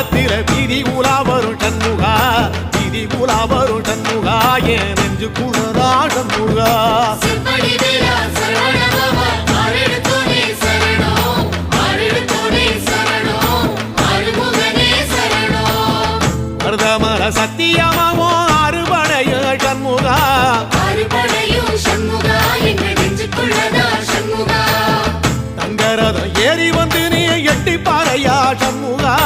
வானத்தில வீதி உலா வரும் சண்முகா வீதி உலா வரும் சண்முகா என் நெஞ்சு குளரா சண்முகா மருதமர சத்தியமாவோ அறுபடைய சண்முகா தங்கரதம் ஏறி வந்து நீ எட்டி பாறையா சண்முகா